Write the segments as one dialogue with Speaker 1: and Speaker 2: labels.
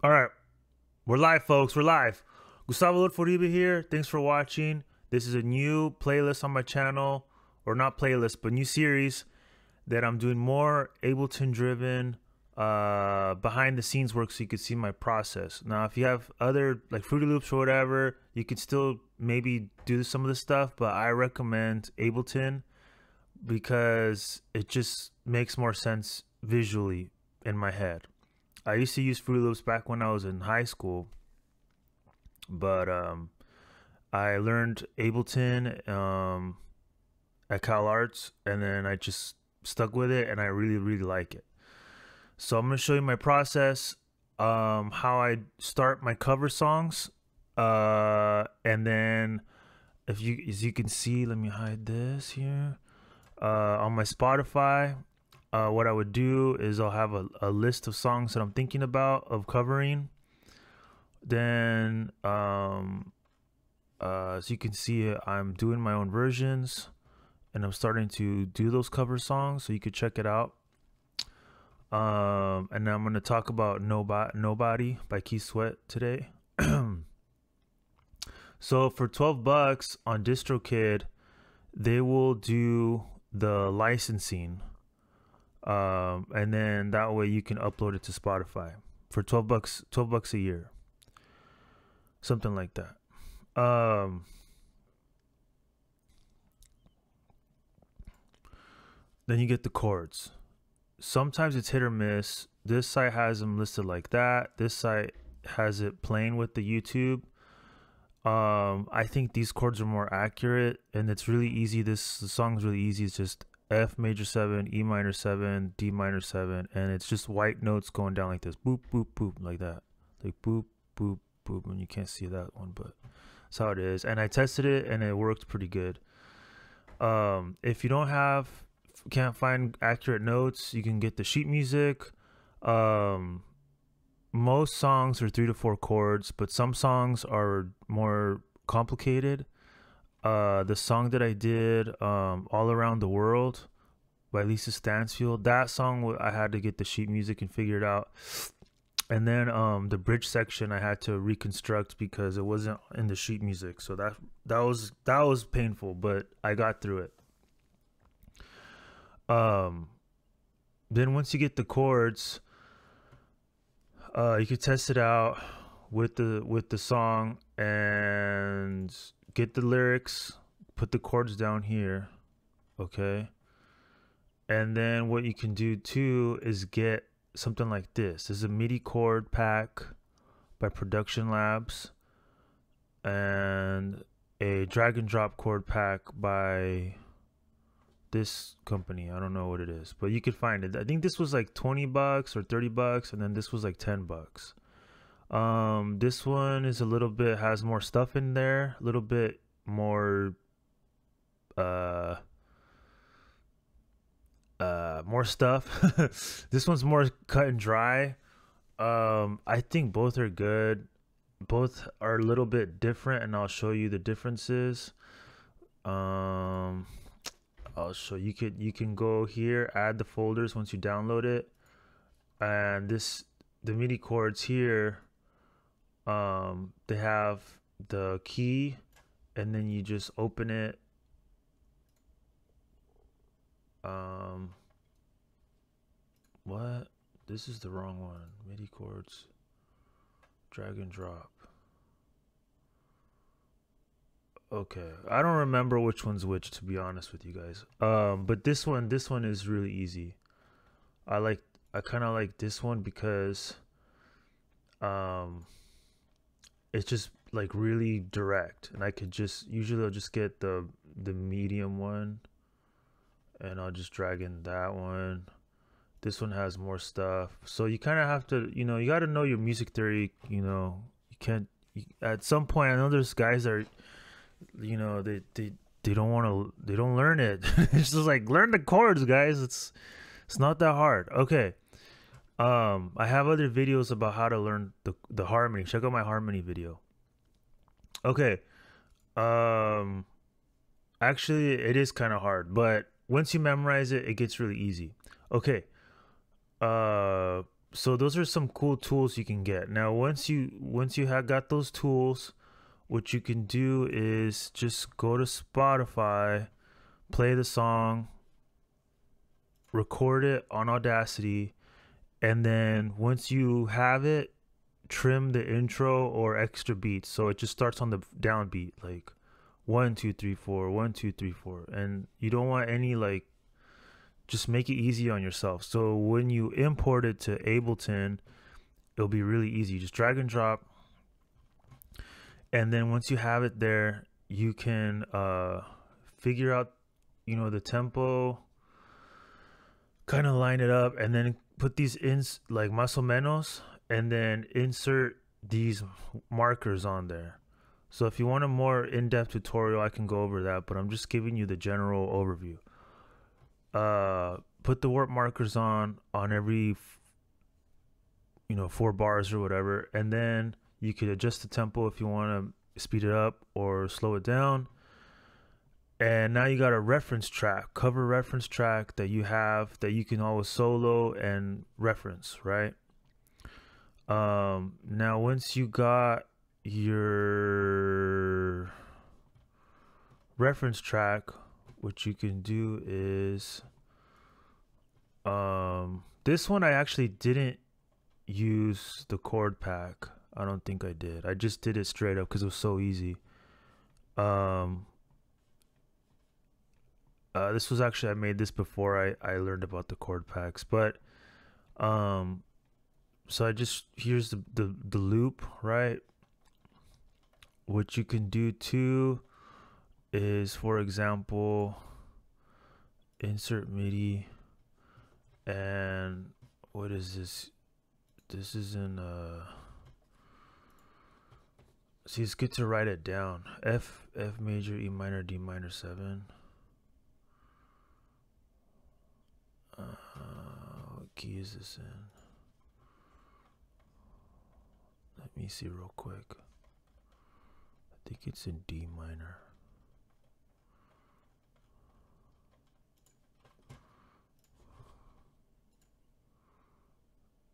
Speaker 1: All right, we're live, folks. We're live. Gustavo Uribe here. Thanks for watching. This is a new playlist on my channel, or not playlist, but new series that I'm doing more Ableton-driven, behind-the-scenes work, so you could see my process. Now, if you have other like Fruity Loops or whatever, you could still maybe do some of this stuff, but I recommend Ableton because it just makes more sense visually in my head. I used to use Fruity Loops back when I was in high school, but I learned Ableton at Cal Arts, and then I just stuck with it, and I really like it. So I'm gonna show you my process, how I start my cover songs, and then as you can see, let me hide this here. On my Spotify, what I would do is I'll have a list of songs that I'm thinking about of covering. Then, as you can see, I'm doing my own versions, and I'm starting to do those cover songs, so you could check it out. And I'm going to talk about Nobody by Keith Sweat today. So for $12 on DistroKid, they will do the licensing. And then that way you can upload it to Spotify for $12 a year, something like that. Then you get the chords. Sometimes it's hit or miss. This site has them listed like that. This site has it playing with the YouTube. I think these chords are more accurate, and it's really easy. The song's really easy. It's just F major 7, E minor 7, D minor 7, and it's just white notes going down like this, boop boop boop, like that, like boop boop boop. And you can't see that one, but that's how it is. And I tested it, and it worked pretty good. If you can't find accurate notes, you can get the sheet music. Most songs are 3 to 4 chords, but some songs are more complicated. The song that I did, All Around the World by Lisa Stansfield, that song I had to get the sheet music and figure it out. And then the bridge section I had to reconstruct because it wasn't in the sheet music. So that was painful, but I got through it. Then once you get the chords, you could test it out with the song and get the lyrics, put the chords down here, okay? And then what you can do too is get something like this. This is a MIDI chord pack by Production Labs, and a drag and drop chord pack by this company. I don't know what it is, but you could find it. I think this was like $20 or $30, and then this was like $10. This one is a little bit, has more stuff in there, a little bit more more stuff. This one's more cut and dry. I think both are good. Both are a little bit different, and I'll show you the differences. I'll show you. You can go here, add the folders once you download it, and the MIDI chords here, they have the key, and then you just open it. What? This is the wrong one. MIDI chords, drag and drop. Okay, I don't remember which one's which, to be honest with you guys. But this one is really easy. I kind of like this one because it's just like really direct, and I could usually I'll just get the medium one, and I'll just drag in that one. This one has more stuff, so you kind of have to, you got to know your music theory. You can't, at some point, I know there's guys that are, they don't learn it. It's just like, learn the chords, guys. It's not that hard. Okay. I have other videos about how to learn the harmony. Check out my harmony video. Okay. Actually, it is kind of hard, but once you memorize it, it gets really easy. Okay. So those are some cool tools you can get. Now once you have got those tools, what you can do is just go to Spotify, play the song, record it on Audacity, and then once you have it, trim the intro or extra beats so it just starts on the downbeat, like 1 2 3 4 1 2 3 4, and you don't want any like, just make it easy on yourself. So when you import it to Ableton, it'll be really easy. Just drag and drop, and then once you have it there, you can figure out, the tempo, kind of line it up, and then put these in like más o menos, and then insert these markers on there. So if you want a more in-depth tutorial, I can go over that, but I'm just giving you the general overview. Put the warp markers on every 4 bars or whatever, and then you could adjust the tempo if you want to speed it up or slow it down. And now you got a reference track, cover reference track that you have that you can always solo and reference, right? Now once you got your reference track, what you can do is this one I actually didn't use the chord pack. I don't think I did. I just did it straight up because it was so easy. This was actually, I made this before I learned about the chord packs, but so I just, here's the loop, right? What you can do too is, for example, insert MIDI, and what is this? This is in see, it's good to write it down. F major, E minor, D minor 7. What key is this in? Let me see real quick. I think it's in D minor.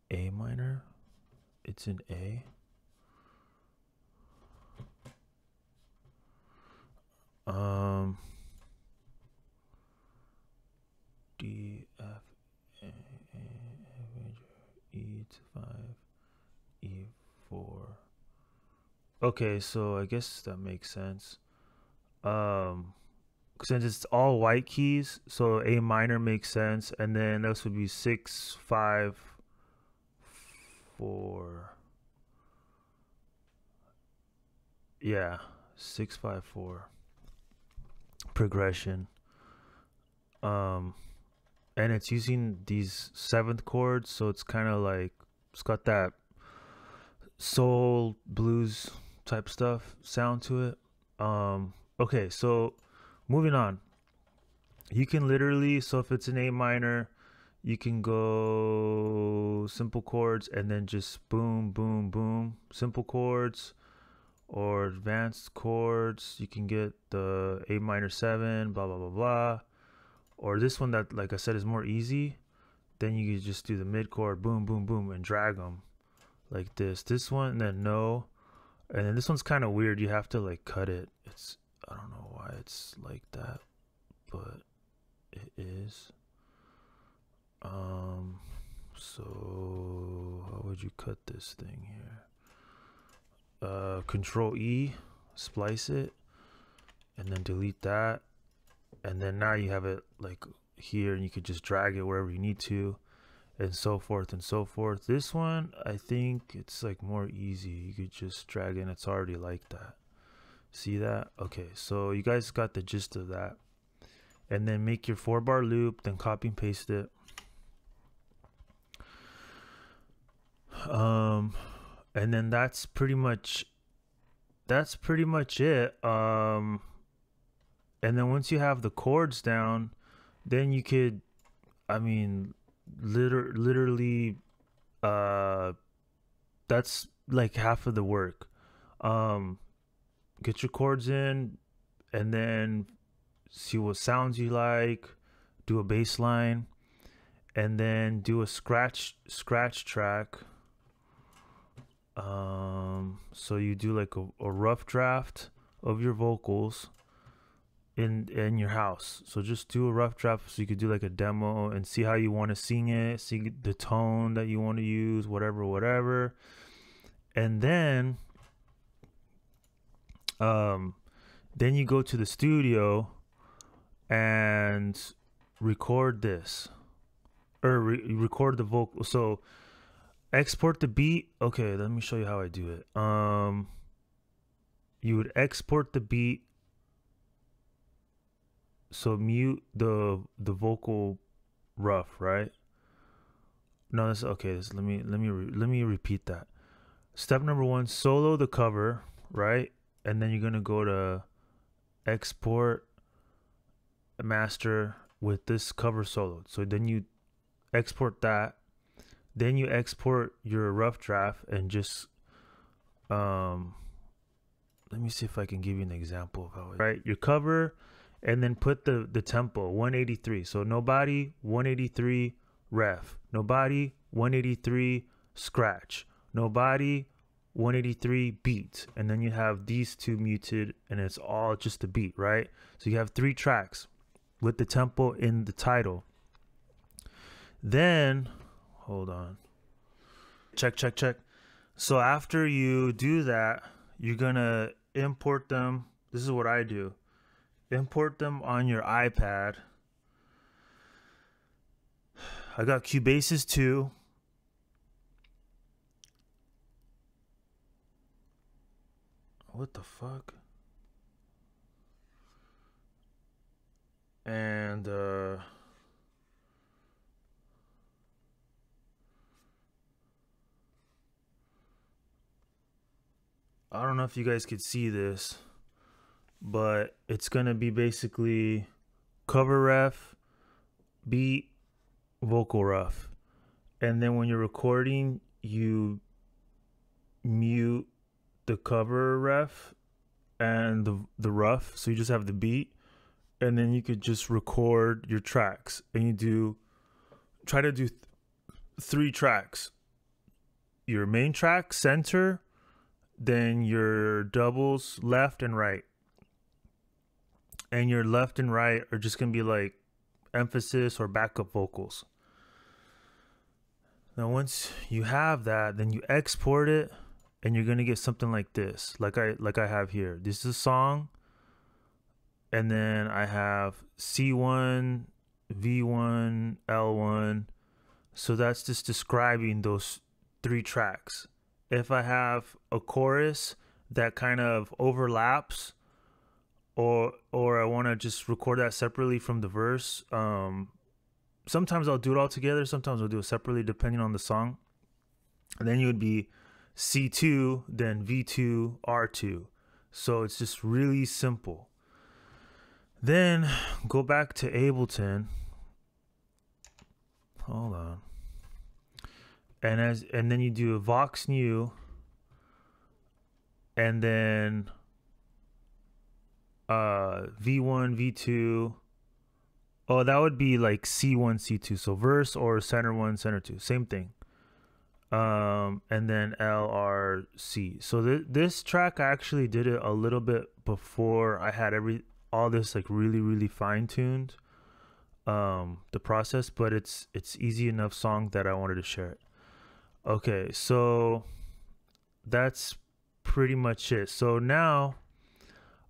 Speaker 1: A minor? It's in A. D, F, A major, E to 5, E 4. Okay, so I guess that makes sense. Since it's all white keys, so A minor makes sense, and then this would be 6 5 4. Yeah, 6 5 4 progression. And it's using these 7th chords, so it's kind of like, it's got that soul blues type stuff sound to it. Okay, so moving on, you can literally, so if it's an A minor, you can go simple chords and then just boom boom boom, simple chords, or advanced chords. You can get the A minor 7, blah blah blah blah, or this one that, like I said, is more easy. Then you can just do the mid chord, boom boom boom, and drag them like this one, and then no. And then this one's kind of weird, you have to like cut it. It's, I don't know why it's like that, but it is. So how would you cut this thing here? Control E, splice it, and then delete that, and then now you have it like here, and you could just drag it wherever you need to, and so forth and so forth. This one, I think it's like more easy. You could just drag in, it's already like that. See that? Okay, so you guys got the gist of that. And then make your 4-bar loop, then copy and paste it. And then that's pretty much it. And then once you have the chords down, then you could, I mean, literally that's like half of the work. Get your chords in, and then see what sounds you like, do a bass line, and then do a scratch track. So you do like a rough draft of your vocals in your house. So just do a rough draft so you could do like a demo and see how you want to sing it, see the tone that you want to use, whatever. And then you go to the studio and record this, or record the vocal. So export the beat. Okay, let me show you how I do it. You would export the beat, so mute the vocal rough, right? No, that's okay. Let me repeat that. Step number 1, solo the cover, right? And then you're gonna go to export master with this cover solo. So then you export that, then you export your rough draft and just let me see if I can give you an example of how it, right, your cover, and then put the tempo 183. So nobody 183 ref, nobody 183 scratch, nobody 183 beat, and then you have these two muted and it's all just a beat, right? So you have 3 tracks with the tempo in the title. Then hold on, check. So after you do that, you're gonna import them. This is what I do. Import them on your iPad. I got Cubase's 2. What the fuck? And I don't know if you guys could see this, but it's gonna be basically cover ref, beat, vocal rough. And then when you're recording, you mute the cover ref and the rough, so you just have the beat, and then you could just record your tracks, and you try to do 3 tracks: your main track, center, then your doubles left and right. And your left and right are just gonna be like emphasis or backup vocals. Now once you have that, then you export it, and you're gonna get something like this, like I have here. This is a song, and then I have C1, V1, L1. So that's just describing those 3 tracks. If I have a chorus that kind of overlaps, or I want to just record that separately from the verse, sometimes I'll do it all together, sometimes I'll do it separately depending on the song. And then you would be C2, then V2, R2. So it's just really simple. Then go back to Ableton. Hold on. And then you do a Vox New, and then V1, V2. Oh, that would be like C1, C2. So verse or center 1, center 2, same thing. And then L, R, C. So this track, I actually did it a little bit before I had all this like really fine tuned, the process, but it's easy enough song that I wanted to share it. Okay, so that's pretty much it. So now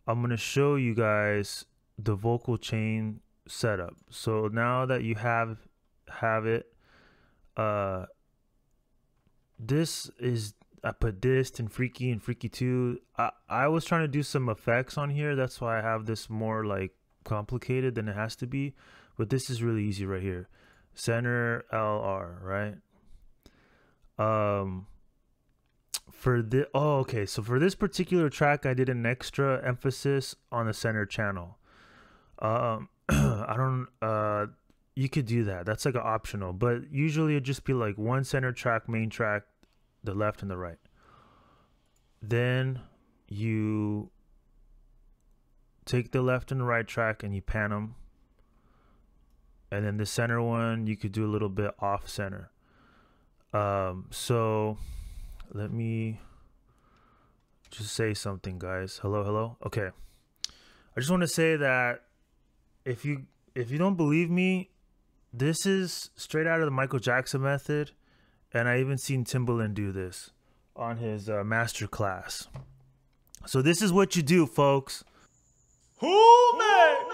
Speaker 1: I'm gonna show you guys the vocal chain setup. So now that you have it, this is, I put dist and freaky 2. I was trying to do some effects on here, that's why I have this more like complicated than it has to be, but this is really easy right here. Center LR, right? For the so for this particular track, I did an extra emphasis on the center channel. I don't you could do that, that's like an optional, but usually it'd just be like 1 center track, main track, the left and the right. Then you take the left and the right track and you pan them, and then the center one you could do a little bit off center. So let me just say something, guys. Hello. Okay, I just want to say that if you don't believe me, this is straight out of the Michael Jackson method, and I even seen Timbaland do this on his master class. So this is what you do, folks. Who makes